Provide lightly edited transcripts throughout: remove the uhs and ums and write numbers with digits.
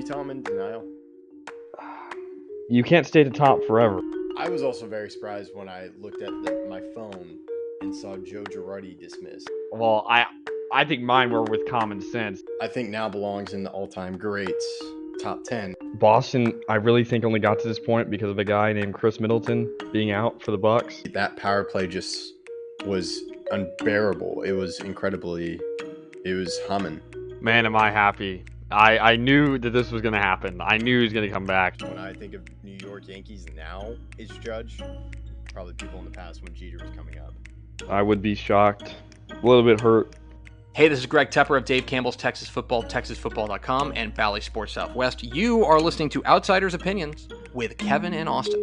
you tell I'm in denial? You can't stay at the top forever. I was also very surprised when I looked at my phone and saw Joe Girardi dismissed. Well, I think mine were with common sense. I think now belongs in the all-time greats top 10. Boston, I really think only got to this point because of a guy named Chris Middleton being out for the Bucks. That power play just was unbearable. It was humming. Man, am I happy. I knew that this was going to happen. I knew he was going to come back. When I think of New York Yankees now is Judge, probably people in the past when Jeter was coming up. I would be shocked. A little bit hurt. Hey, this is Greg Tepper of Dave Campbell's Texas Football, TexasFootball.com, and Valley Sports Southwest. You are listening to Outsiders Opinions with Kevin and Austin.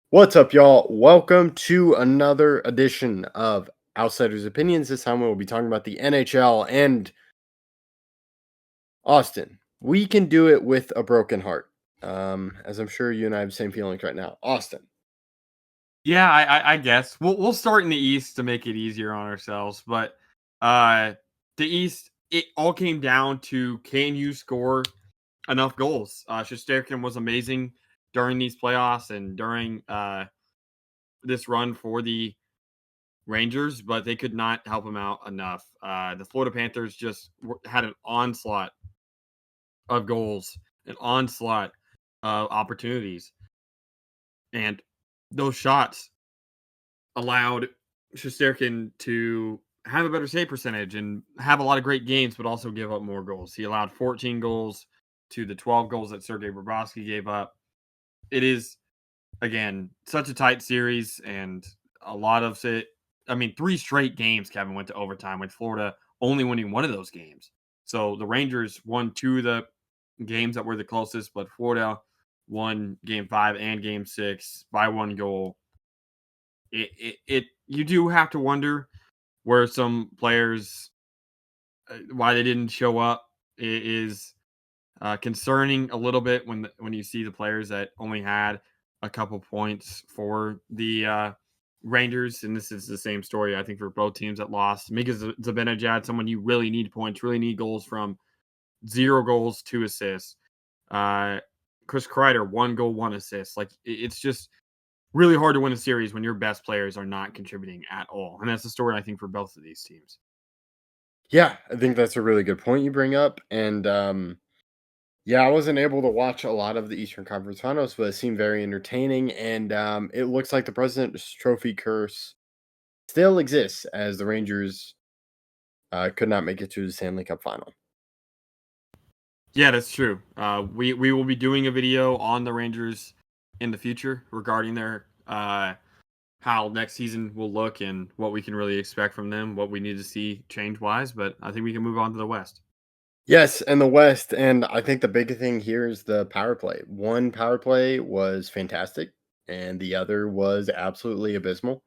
What's up, y'all? Welcome to another edition of Outsiders Opinions. This time we'll be talking about the NHL and Austin. We can do it with a broken heart, as I'm sure you and I have the same feelings right now. Austin. Yeah, I guess we'll start in the East to make it easier on ourselves. But the East, it all came down to, can you score enough goals? Shesterkin was amazing during these playoffs and during this run for the Rangers, but they could not help him out enough. The Florida Panthers just had an onslaught of goals, an onslaught of opportunities, and those shots allowed Shesterkin to have a better save percentage and have a lot of great games, but also give up more goals. He allowed 14 goals to the 12 goals that Sergei Bobrovsky gave up. It is, again, such a tight series, and a lot of it. I mean, 3 straight games, Kevin, went to overtime, with Florida only winning one of those games. So the Rangers won 2 of the games that were the closest, but Florida won Game 5 and Game 6 by 1 goal. You do have to wonder where some players, why they didn't show up. It is concerning a little bit when you see the players that only had a couple points for the Rangers, and this is the same story I think for both teams that lost. Mika Zibanejad, someone you really need points, really need goals from. 0 goals, 2 assists. Chris Kreider, 1 goal, 1 assist. Like, it's just really hard to win a series when your best players are not contributing at all. And that's the story, I think, for both of these teams. Yeah, I think that's a really good point you bring up. And yeah, I wasn't able to watch a lot of the Eastern Conference Finals, but it seemed very entertaining. And it looks like the President's Trophy curse still exists, as the Rangers could not make it to the Stanley Cup final. Yeah, that's true. We will be doing a video on the Rangers in the future regarding their how next season will look and what we can really expect from them, what we need to see change-wise. But I think we can move on to the West. Yes, and the West, and I think the big thing here is the power play. One power play was fantastic, and the other was absolutely abysmal.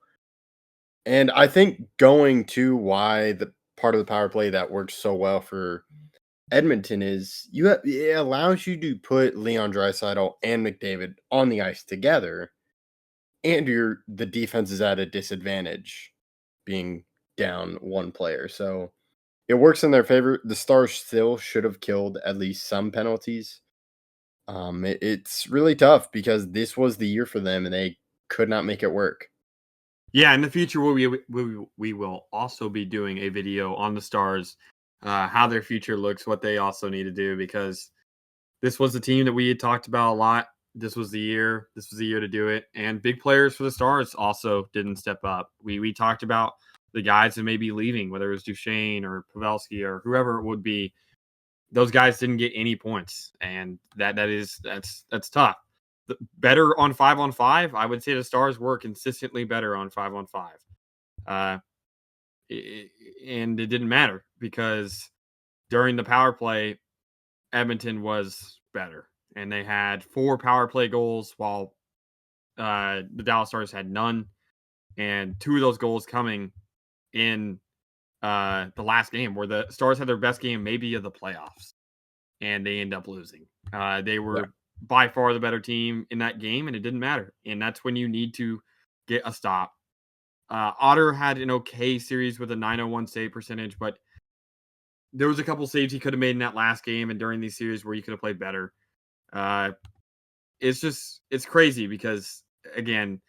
And I think going to why the part of the power play that works so well for Edmonton is it allows you to put Leon Draisaitl and McDavid on the ice together, and the defense is at a disadvantage, being down one player. So it works in their favor. The Stars still should have killed at least some penalties. It's really tough because this was the year for them, and they could not make it work. Yeah, in the future, we will also be doing a video on the Stars, how their future looks, what they also need to do, because this was the team that we had talked about a lot. This was the year. This was the year to do it. And big players for the Stars also didn't step up. We talked about the guys that may be leaving, whether it was Duchesne or Pavelski or whoever it would be. Those guys didn't get any points, and that's tough. Better on 5-on-5, I would say the Stars were consistently better on 5-on-5. And it didn't matter because during the power play, Edmonton was better, and they had 4 power play goals while the Dallas Stars had none, and 2 of those goals coming in the last game, where the Stars had their best game maybe of the playoffs, and they end up losing. They were by far the better team in that game, and it didn't matter. And that's when you need to get a stop. Otter had an okay series with a .901 save percentage, but there was a couple saves he could have made in that last game and during these series where he could have played better. It's crazy because, again,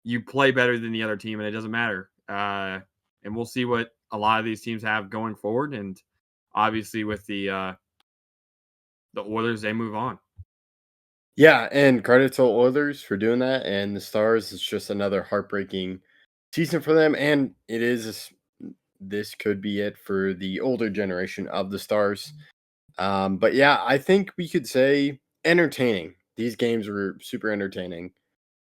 you play better than the other team and it doesn't matter. And we'll see what a lot of these teams have going forward. And obviously with the Oilers, they move on. Yeah, and credit to the Oilers for doing that, and the Stars is just another heartbreaking season for them, and this could be it for the older generation of the Stars. But yeah, I think we could say entertaining. These games were super entertaining.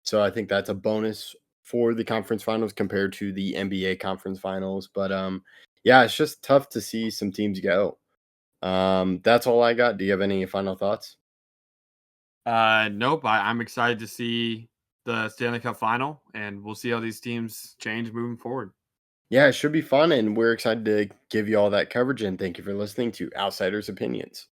So I think that's a bonus for the conference finals compared to the NBA conference finals. But yeah, it's just tough to see some teams go. That's all I got. Do you have any final thoughts? Nope. I'm excited to see the Stanley Cup final, and we'll see how these teams change moving forward. Yeah, it should be fun, and we're excited to give you all that coverage. And thank you for listening to Outsiders Opinions.